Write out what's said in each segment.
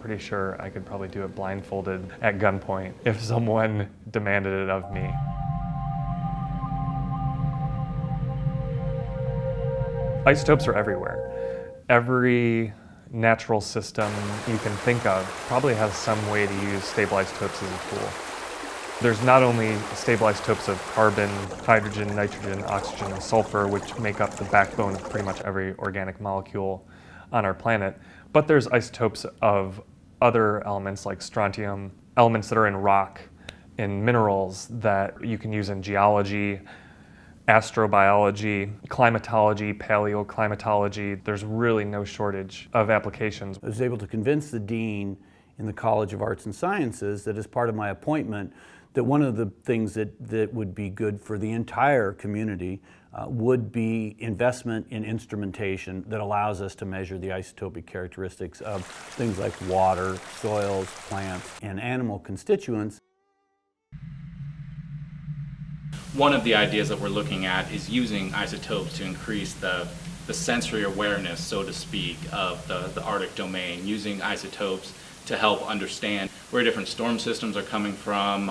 pretty sure I could probably do it blindfolded at gunpoint if someone demanded it of me. Isotopes are everywhere. Every natural system you can think of probably has some way to use stable isotopes as a tool. There's not only stable isotopes of carbon, hydrogen, nitrogen, oxygen, and sulfur, which make up the backbone of pretty much every organic molecule on our planet, but there's isotopes of other elements like strontium, elements that are in rock, in minerals that you can use in geology, astrobiology, climatology, paleoclimatology. There's really no shortage of applications. I was able to convince the dean in the College of Arts and Sciences that as part of my appointment, that one of the things that would be good for the entire community would be investment in instrumentation that allows us to measure the isotopic characteristics of things like water, soils, plants, and animal constituents. One of the ideas that we're looking at is using isotopes to increase the sensory awareness, so to speak, of the Arctic domain, using isotopes to help understand where different storm systems are coming from,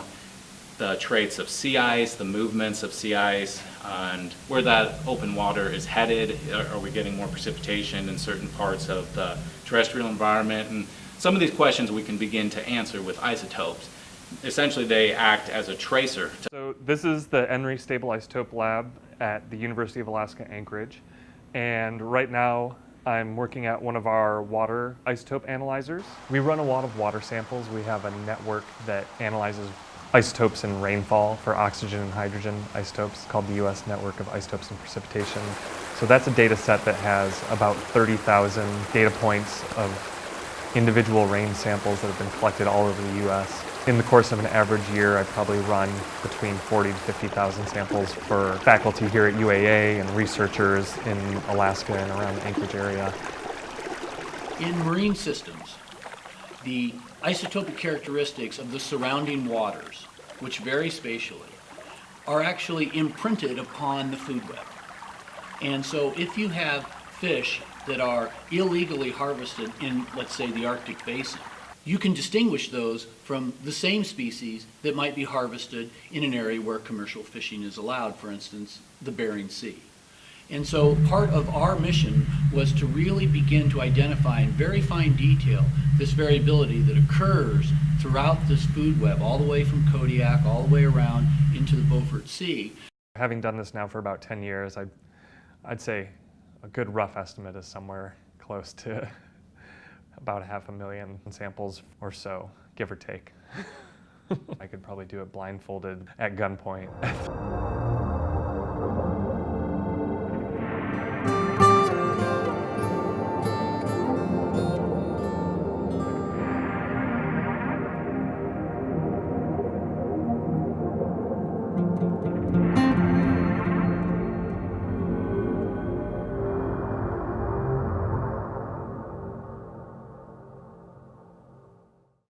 the traits of sea ice, the movements of sea ice, and where that open water is headed. Are we getting more precipitation in certain parts of the terrestrial environment? And some of these questions we can begin to answer with isotopes. Essentially, they act as a tracer. So this is the ENRI Stable Isotope Lab at the University of Alaska Anchorage. And right now, I'm working at one of our water isotope analyzers. We run a lot of water samples. We have a network that analyzes isotopes in rainfall for oxygen and hydrogen isotopes called the U.S. Network of Isotopes and Precipitation. So that's a data set that has about 30,000 data points of individual rain samples that have been collected all over the U.S. In the course of an average year, I probably run between 40 to 50,000 samples for faculty here at UAA and researchers in Alaska and around the Anchorage area. In marine systems, the isotopic characteristics of the surrounding waters, which vary spatially, are actually imprinted upon the food web. And so if you have fish that are illegally harvested in, let's say, the Arctic basin, you can distinguish those from the same species that might be harvested in an area where commercial fishing is allowed, for instance, the Bering Sea. And so part of our mission was to really begin to identify in very fine detail this variability that occurs throughout this food web, all the way from Kodiak, all the way around into the Beaufort Sea. Having done this now for about 10 years, I'd say a good rough estimate is somewhere close to about 500,000 samples or so, give or take. I could probably do it blindfolded at gunpoint.